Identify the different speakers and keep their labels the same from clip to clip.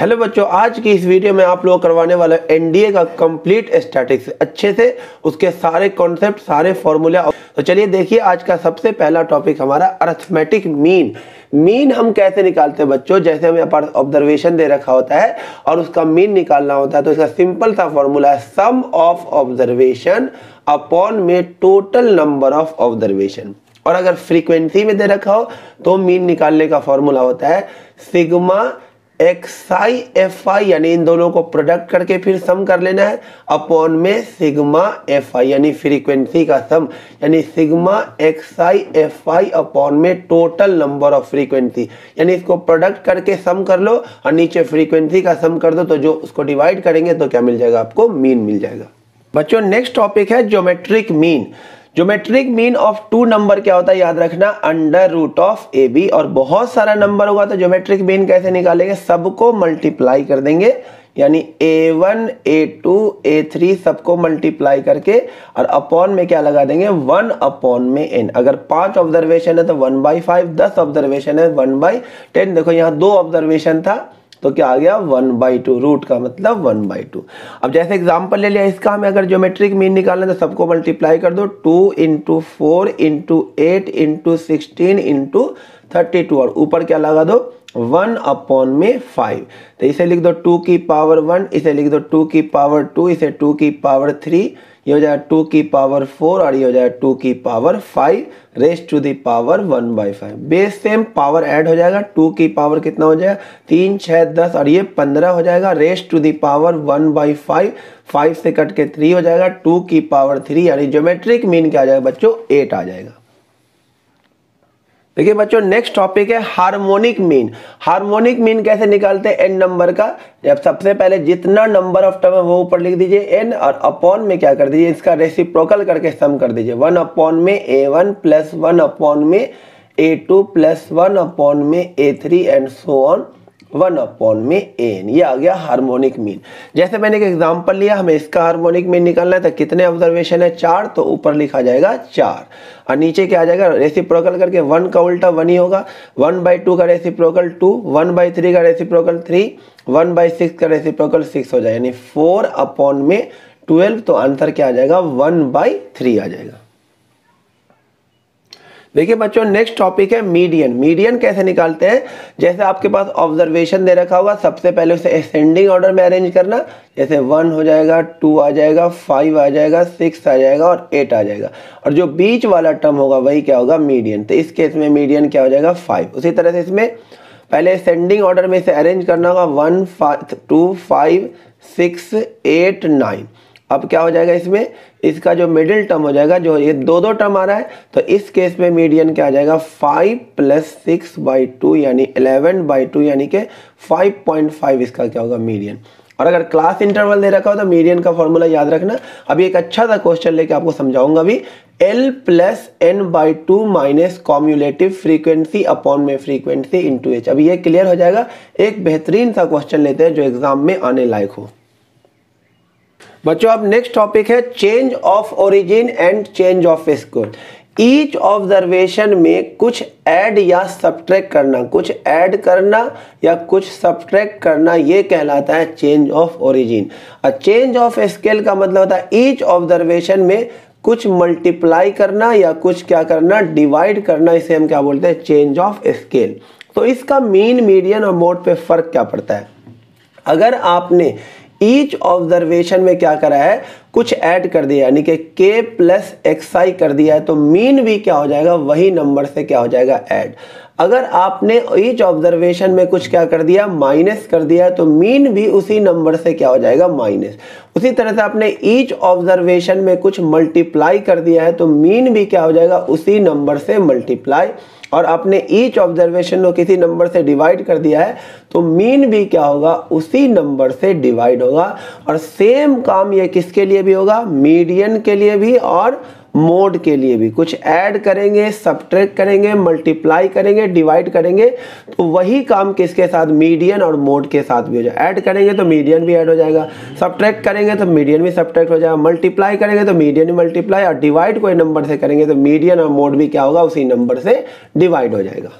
Speaker 1: Hello बच्चों, आज की इस वीडियो में आप लोग करवाने वाला एनडीए का कंप्लीट स्टैटिक्स अच्छे से, उसके सारे कॉन्सेप्ट, सारे फॉर्मूला। तो चलिए देखिए, आज का सबसे पहला टॉपिक हमारा अरिथमेटिक मीन। मीन हम कैसे निकालते हैं बच्चों? जैसे हमें ऑब्जर्वेशन दे रखा होता है और उसका मीन निकालना होता है, तो इसका सिंपल सा फॉर्मूला है सम ऑफ ऑब्जर्वेशन अपॉन में टोटल नंबर ऑफ ऑब्जर्वेशन। और अगर फ्रीक्वेंसी में दे रखा हो तो मीन निकालने का फॉर्मूला होता है सिग्मा एक्सआई एफ आई, यानी इन दोनों को प्रोडक्ट करके फिर सम कर लेना है, अपॉन में सिग्मा एफ आई यानी फ्रीक्वेंसी का सम, यानी sigma XI F I upon में टोटल नंबर ऑफ फ्रीक्वेंसी। यानी इसको प्रोडक्ट करके सम कर लो और नीचे फ्रीक्वेंसी का सम कर दो, तो जो उसको डिवाइड करेंगे तो क्या मिल जाएगा? आपको मीन मिल जाएगा। बच्चों नेक्स्ट टॉपिक है geometric mean. Geometric mean of two number क्या होता है याद रखना, under root of A B. और बहुत सारा नंबर होगा तो ज्योमेट्रिक मीन कैसे निकालेंगे? सबको मल्टीप्लाई कर देंगे, यानी a1 a2 a3 सबको मल्टीप्लाई करके और अपॉन में क्या लगा देंगे? 1 अपॉन में n। अगर 5 ऑब्जर्वेशन है तो 1/5, 10 ऑब्जर्वेशन है 1/10। देखो यहाँ 2 ऑब्जर्वेशन था तो क्या आ गया? 1/2, रूट का मतलब 1/2। अब जैसे एग्जांपल ले लिया, इसका हमें अगर ज्योमेट्रिक मीन निकालना है तो सबको मल्टीप्लाई कर दो, 2 × 4 × 8 × 16 × 32 और ऊपर क्या लगा दो? 1 अपॉन में 5। तो इसे लिख दो 2 की पावर 1, इसे लिख दो 2 की पावर 2, इसे 2 की पावर 3, ये हो जाएगा 2 की पावर 4 और ये हो जाएगा 2 की power 5 raised to the power 1/5। Base same, power add हो जाएगा, 2 की पावर कितना हो जाएगा? 3 6 10 और ये 15 हो जाएगा रेस्ट टू दी पावर 1/5। 5 से कट के 3 हो जाएगा, 2 की पावर 3, यानी ज्योमेट्रिक मीन क्या आ जाएगा बच्चों? 8 आ जाएगा। देखिए बच्चों नेक्स्ट टॉपिक है हार्मोनिक मीन। हार्मोनिक मीन कैसे निकालते हैं एन नंबर का? जब सबसे पहले जितना नंबर ऑफ टर्म है वो ऊपर लिख दीजिए एन, और अपॉन में क्या कर दीजिए? इसका रेसिप्रोकल करके सम कर दीजिए। 1 अपॉन में a1 प्लस 1 अपॉन में a2 प्लस 1 अपॉन में a3 and so on 1 upon में an। ये आ गया हार्मोनिक मीन। जैसे मैंने एक एग्जांपल लिया, हमें इसका हार्मोनिक मीन निकालना है तो कितने ऑब्जर्वेशन है? 4, तो ऊपर लिखा जाएगा 4 और नीचे क्या आ जाएगा? रेसिप्रोकल करके 1 का उल्टा 1 ही होगा, 1/2 का रेसिप्रोकल 2, 1/3 का रेसिप्रोकल 3, 1/6 का रेसिप्रोकल 6 हो जाएगा, यानी 4 अपॉन में 12। तो आंसर क्या आ जाएगा? 1/3 आ जाएगा। देखिए बच्चों नेक्स्ट टॉपिक है मीडियन। मीडियन कैसे निकालते हैं? जैसे आपके पास ऑब्जर्वेशन दे रखा होगा, सबसे पहले उसे असेंडिंग ऑर्डर में अरेंज करना। जैसे 1 हो जाएगा, 2 आ जाएगा, 5 आ जाएगा, 6 आ जाएगा और 8 आ जाएगा, और जो बीच वाला टर्म होगा वही क्या होगा? मीडियन। तो इस केस में मीडियन क्या हो जाएगा? 5। उसी तरह से इसमें पहले असेंडिंग ऑर्डर में इसे अरेंज करना होगा, 1 2 5 6 8 9। अब क्या हो जाएगा? इसमें इसका जो मिडिल टर्म हो जाएगा, जो ये दो टर्म आ रहा है, तो इस केस में मीडियन क्या आ जाएगा? 5 + 6/2 यानी 11/2, यानी कि 5.5 इसका क्या होगा? मीडियन। और अगर क्लास इंटरवल दे रखा हो तो मीडियन का फॉर्मूला याद रखना। अभी एक अच्छा सा क्वेश्चन लेके आपको समझाऊंगा अभी। L + n/2 minus cumulative frequency upon में फ्रीक्वेंसी इंटू h। अभी ये क्लियर हो जाएगा। एक बेहतरीन सा क्वेश्चन लेते हैं जो एग्जाम में आने लायक हो। बच्चों अब नेक्स्ट टॉपिक है change of origin and change off score. Each observation में कुछ ऐड या सब्ट्रैक्ट करना, कुछ ऐड करना या कुछ सब्ट्रैक्ट करना, ये कहलाता है चेंज ऑफ ओरिजिन। और चेंज ऑफ स्केल का मतलब होता है ईच ऑब्जर्वेशन में कुछ मल्टीप्लाई करना या कुछ क्या करना? डिवाइड करना। इसे हम क्या बोलते हैं? Change of scale. तो इसका मीन, मीडियन और मोड पे फर्क क्या पड़ता है? अगर आपने ईच ऑब्जर्वेशन में क्या करा है? कुछ ऐड कर दिया, यानी कि k + xi कर दिया है, तो मीन भी क्या हो जाएगा? वही नंबर से क्या हो जाएगा? ऐड। अगर आपने ईच ऑब्जर्वेशन में कुछ क्या कर दिया? माइनस कर दिया है, तो मीन भी उसी नंबर से क्या हो जाएगा? माइनस। उसी तरह से आपने ईच ऑब्जर्वेशन में कुछ मल्टीप्लाई कर दिया है, तो मीन भी क्या हो जाएगा? उसी नंबर से मल्टीप्लाई। और आपने ईच ऑब्जर्वेशन को किसी नंबर से डिवाइड कर दिया है, तो मीन भी क्या होगा? उसी नंबर से डिवाइड होगा। और सेम काम ये किसके लिए भी होगा? मीडियन के लिए भी और मोड के लिए भी। कुछ ऐड करेंगे, सब्ट्रैक्ट करेंगे, मल्टीप्लाई करेंगे, डिवाइड करेंगे, तो वही काम किसके साथ? मीडियन और मोड के साथ भी हो जाएगा। ऐड करेंगे तो मीडियन भी ऐड हो जाएगा, सब्ट्रैक्ट करेंगे तो मीडियन भी सब्ट्रैक्ट हो जाएगा, मल्टीप्लाई करेंगे तो मीडियन भी मल्टीप्लाई, और डिवाइड कोई नंबर से करेंगे तो मीडियन और मोड भी क्या होगा? उसी नंबर से डिवाइड हो जाएगा।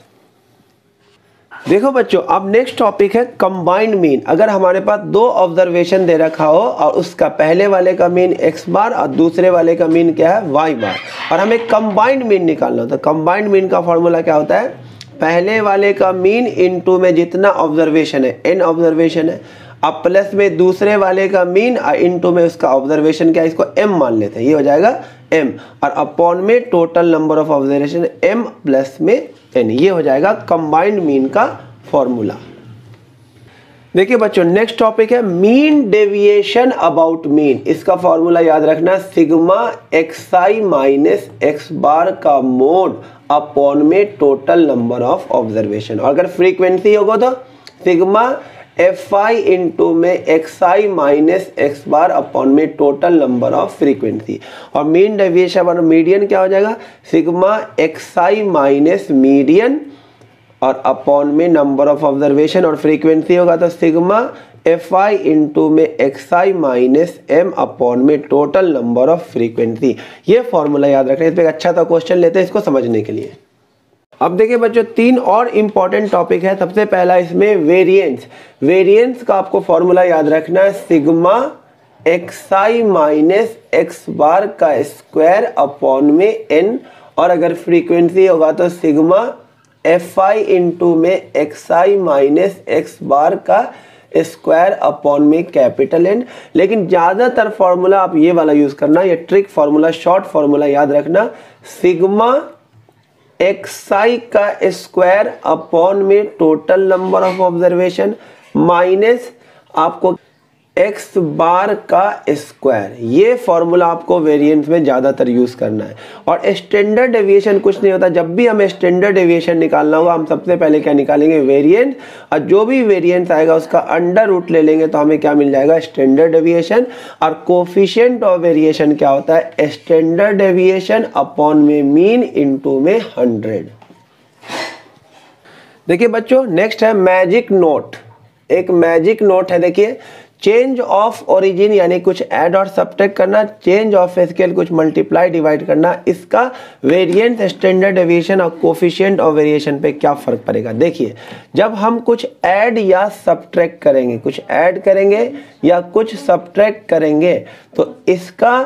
Speaker 1: देखो बच्चों, अब नेक्स्ट टॉपिक है कंबाइंड मीन। अगर हमारे पास दो ऑब्जर्वेशन दे रखा हो और उसका पहले वाले का मीन x बार और दूसरे वाले का मीन क्या है y बार, और हमें कंबाइंड मीन निकालना होता है। कंबाइंड मीन का फॉर्मूला क्या होता है, पहले वाले का मीन इनटू में जितना ऑब्जर्वेशन है, n ऑब्जर्वेशन है, अब प्लस में दूसरे वाले का मीन और इनटू में उसका ऑब्जर्वेशन क्या है, इसको m मान लेते हैं, ये हो जाएगा m, और अपॉन में total number of observation m plus में n, ये हो जाएगा कंबाइंड मीन का फॉर्मूला। देखिए बच्चों, नेक्स्ट टॉपिक है मीन डेविएशन अबाउट मीन। इसका फॉर्मूला याद रखना, सिग्मा xi माइनस x बार का मोड अपॉन में टोटल नंबर ऑफ ऑब्जर्वेशन, और अगर फ्रीक्वेंसी होगा तो सिग्मा fi इंटू में xi minus x bar upon में टोटल नंबर ऑफ फ्रीक्वेंसी, और मीन डेविएशन और मीडियन क्या हो जाएगा, सिग्मा xi माइनस मीडियन और अपॉन में नंबर ऑफ ऑब्जर्वेशन, और फ्रीक्वेंसी होगा तो सिग्मा fi इंटू में xi माइनस m अपॉन में टोटल नंबर ऑफ फ्रीक्वेंसी। ये फॉर्मूला याद रखना। इस पर अच्छा सा क्वेश्चन लेते हैं इसको समझने के लिए। अब देखिए बच्चों, तीन और इम्पॉर्टेंट टॉपिक है। सबसे पहला इसमें वेरिएंस। वेरिएंस का आपको फॉर्मूला याद रखना है, सिग्मा xi माइनस x बार का स्क्वायर अपॉन में n, और अगर फ्रीक्वेंसी होगा तो सिग्मा fi इंटू में xi माइनस x बार का स्क्वायर अपॉन में कैपिटल N। लेकिन ज़्यादातर फॉर्मूला आप ये वाला यूज़ करना, ये ट्रिक फॉर्मूला, शॉर्ट फॉर्मूला याद रखना, सिग्मा xi का स्क्वायर अपॉन में total number of observation minus आपको x बार का स्क्वायर। ये फॉर्मूला आपको वेरिएंस में ज़्यादातर यूज़ करना है। और स्टैंडर्ड डेविएशन कुछ नहीं होता, जब भी हमें स्टैंडर्ड डेविएशन निकालना होगा हम सबसे पहले क्या निकालेंगे, वेरिएंस, और जो भी वेरिएंस आएगा उसका अंडर रूट ले लेंगे तो हमें क्या मिल जाएगा, स्टैंडर्ड डेविएशन। और कोफिशिएंट ऑफ वेरिएशन क्या होता है, स्टैंडर्ड डेविएशन अपॉन में मीन इंटू में 100। देखिए बच्चों, नेक्स्ट है मैजिक नोट। एक मैजिक नोट है, देखिए, चेंज ऑफ ओरिजिन यानी कुछ ऐड और सब्ट्रैक्ट करना, चेंज ऑफ स्केल कुछ मल्टीप्लाई डिवाइड करना, इसका वेरिएंस, स्टैंडर्ड डेविएशन और कोफिशिएंट ऑफ वेरिएशन पे क्या फर्क पड़ेगा। देखिए, जब हम कुछ ऐड या सब्ट्रैक्ट करेंगे, कुछ ऐड करेंगे या कुछ सब्ट्रैक्ट करेंगे, तो इसका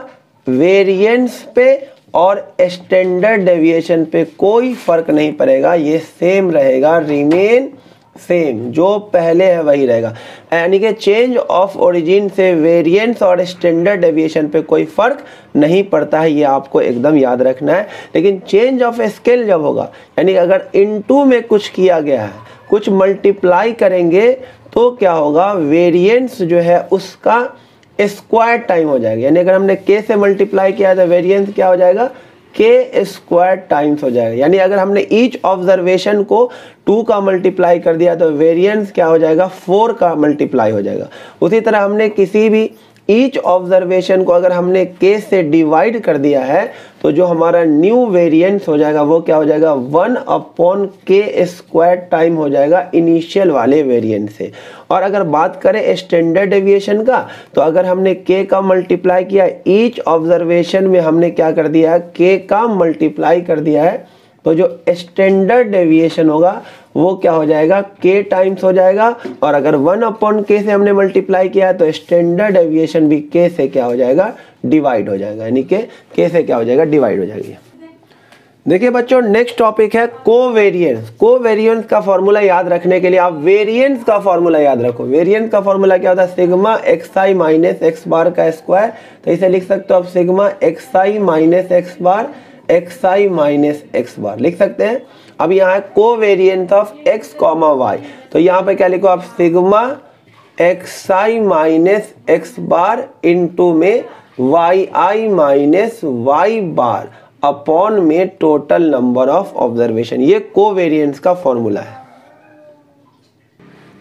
Speaker 1: वेरिएंस पे और स्टैंडर्ड डेविएशन पे कोई फर्क नहीं पड़ेगा, ये सेम रहेगा, रिमेन सेम, जो पहले है वही रहेगा। यानी कि चेंज ऑफ ओरिजिन से वेरिएंस और स्टैंडर्ड डेविएशन पे कोई फर्क नहीं पड़ता है, ये आपको एकदम याद रखना है। लेकिन चेंज ऑफ स्केल जब होगा, यानी अगर इनटू में कुछ किया गया है, कुछ मल्टीप्लाई करेंगे, तो क्या होगा, वेरिएंस जो है उसका स्क्वायर टाइम हो जाएगा। यानी अगर हमने k से मल्टीप्लाई किया तो वेरिएंस क्या हो जाएगा, k स्क्वायर टाइम्स हो जाएगा। यानी अगर हमने ईच ऑब्जर्वेशन को 2 का मल्टीप्लाई कर दिया तो वेरिएंस क्या हो जाएगा, 4 का मल्टीप्लाई हो जाएगा। उसी तरह हमने किसी भी ईच ऑब्जर्वेशन को अगर हमने k से डिवाइड कर दिया है तो जो हमारा न्यू वेरिएंस हो जाएगा वो क्या हो जाएगा, 1 अपॉन k स्क्वायर टाइम हो जाएगा इनिशियल वाले वेरिएंस से। और अगर बात करें स्टैंडर्ड डेविएशन का, तो अगर हमने k का मल्टीप्लाई किया, ईच ऑब्जर्वेशन में हमने क्या कर दिया है, k का मल्टीप्लाई कर दिया है, तो जो स्टैंडर्ड डेविएशन होगा वो क्या हो जाएगा, k टाइम्स हो जाएगा। और अगर 1 अपॉन k से हमने मल्टीप्लाई किया है तो स्टैंडर्ड डेविएशन भी k से क्या हो जाएगा, डिवाइड हो जाएगा, यानी कि k से क्या हो जाएगा, डिवाइड हो जाएगी। देखिए बच्चों, नेक्स्ट टॉपिक है कोवेरिएंस। कोवेरिएंस का फॉर्मूला याद रखने के लिए आप वेरिएंस का फॉर्मूला याद रखो। वेरिएंस का फॉर्मूला क्या होता है, सिग्मा xi माइनस x बार का स्क्वायर। तो इसे लिख सकते हो आप सिग्मा xi माइनस x बार, xi माइनस x बार लिख सकते हैं। अब यहाँ है covariance of x comma y, तो यहाँ पे क्या लिखो आप, sigma xi minus x bar into में yi minus y bar upon में टोटल नंबर ऑफ ऑब्जर्वेशन। ये कोवेरिएंस का फॉर्मूला है।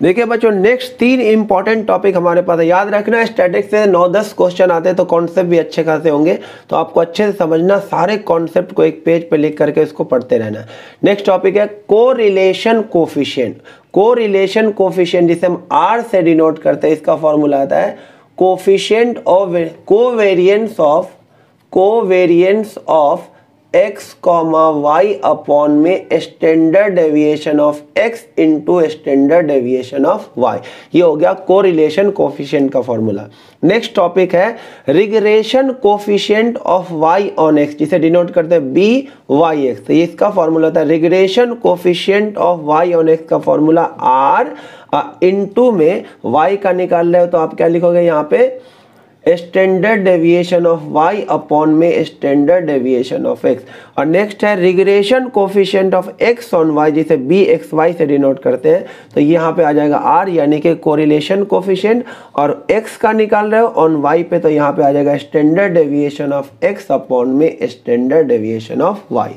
Speaker 1: देखिए बच्चों, नेक्स्ट 3 इंपॉर्टेंट टॉपिक हमारे पास है। याद रखना, स्टैटिक्स से 9-10 क्वेश्चन आते हैं तो कॉन्सेप्ट भी अच्छे खासे होंगे, तो आपको अच्छे से समझना, सारे कॉन्सेप्ट को एक पेज पे लिख करके इसको पढ़ते रहना है। नेक्स्ट टॉपिक है कोरिलेशन कोफिशिएंट। कोरिलेशन कोफिशिएंट जिसे हम R से डिनोट करते हैं, इसका फॉर्मूला आता है coefficient of covariance of X comma Y upon में standard deviation of X into standard deviation of Y. ये हो गया कोरिलेशन कोफिशिएंट का फॉर्मूला। नेक्स्ट टॉपिक है regression coefficient of Y on X, जिसे डिनोट करते हैं बी वाई एक्स। तो इसका फॉर्मूला था regression coefficient of Y on X का फॉर्मूला आर इंटू में वाई का निकाल रहे हो तो आप क्या लिखोगे यहाँ पे standard deviation of y upon में स्टैंडर्ड डेविएशन ऑफ x। और नेक्स्ट है regression coefficient of x on y, जिसे bxy से डिनोट करते हैं। तो यहाँ पे आ जाएगा r यानी कि कोरिलेशन कोफिशिएंट, और x का निकाल रहे हो ऑन y पे तो यहाँ पे आ जाएगा standard deviation of x upon में स्टैंडर्ड डेविएशन ऑफ y।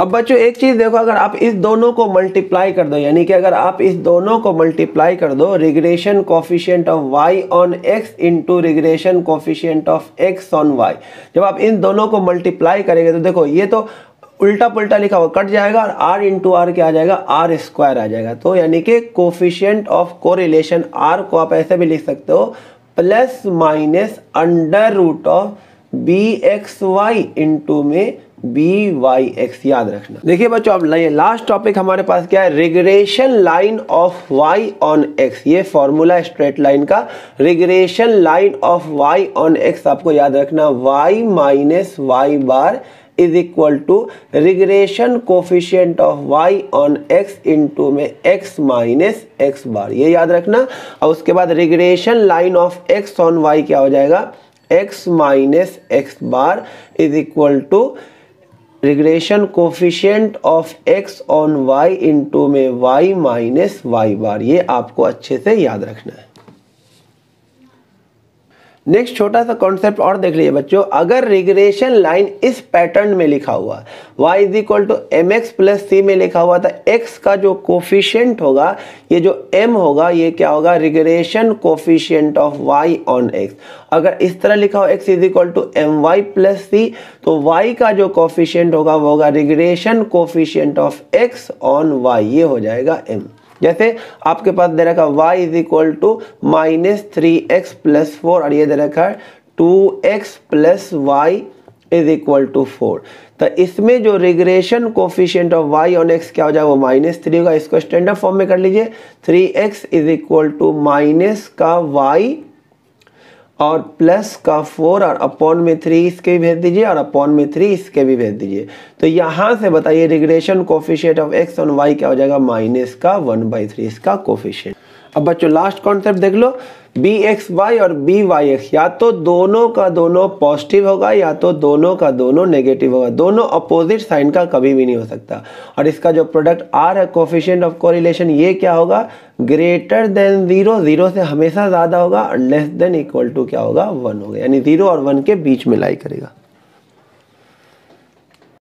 Speaker 1: अब बच्चों एक चीज देखो, अगर आप इस दोनों को मल्टीप्लाई कर दो, यानी कि अगर आप इस दोनों को मल्टीप्लाई कर दो regression coefficient of y on x into regression coefficient of x on y, जब आप इन दोनों को मल्टीप्लाई करेंगे तो देखो ये तो उल्टा पुल्टा लिखा हुआ कट जाएगा और r इंटू आर क्या आ जाएगा, r स्क्वायर आ जाएगा। तो यानी कि कोफिशिएंट ऑफ कोरिलेशन r को आप ऐसे भी लिख सकते हो plus minus under root of bxy into में byx, याद रखना। देखिए बच्चों अब लास्ट टॉपिक हमारे पास क्या है, regression line of y on x। ये फॉर्मूला स्ट्रेट लाइन का, regression line of y on x आपको याद रखना y minus Y bar is equal to regression coefficient of y on x into में x माइनस x बार, ये याद रखना। और उसके बाद regression line of x on y क्या हो जाएगा, x minus x bar is equal to regression coefficient of x on y into में y माइनस y बार, ये आपको अच्छे से याद रखना है। नेक्स्ट छोटा सा कॉन्सेप्ट और देख लीजिए बच्चों, अगर रिग्रेशन लाइन इस पैटर्न में लिखा हुआ है y is equal to M X plus C में लिखा हुआ था, x का जो कोफिशिएंट होगा, ये जो m होगा ये क्या होगा, regression coefficient of y on x। अगर इस तरह लिखा हो x is equal to M Y plus C, तो y का जो कोफिशिएंट होगा वो होगा regression coefficient of x on y, ये हो जाएगा m। जैसे आपके पास दे रखा y is equal to minus 3x plus 4 और ये दे रखा है 2x plus Y is equal to 4। तो इसमें जो regression coefficient of y on x क्या हो जाएगा, वो -3 होगा। इसको स्टैंडर्ड फॉर्म में कर लीजिए, 3x is equal to minus का y और प्लस का 4 और अपॉन में 3 इसके भी भेज दीजिए और अपॉन में 3 इसके भी भेज दीजिए। तो यहाँ से बताइए regression coefficient of x on y क्या हो जाएगा, माइनस का 1/3 इसका कोफिशिएंट। अब बच्चों लास्ट कॉन्सेप्ट देख लो, bxy और byx या तो दोनों का दोनों पॉजिटिव होगा या तो दोनों का दोनों नेगेटिव होगा, दोनों अपोजिट साइन का कभी भी नहीं हो सकता। और इसका जो प्रोडक्ट r है कोफिशिएंट ऑफ कोरिलेशन, ये क्या होगा, ग्रेटर देन 0, 0 से हमेशा ज़्यादा होगा, और लेस देन इक्वल टू क्या होगा, 1 होगा, यानी 0 और 1 के बीच में लाई करेगा।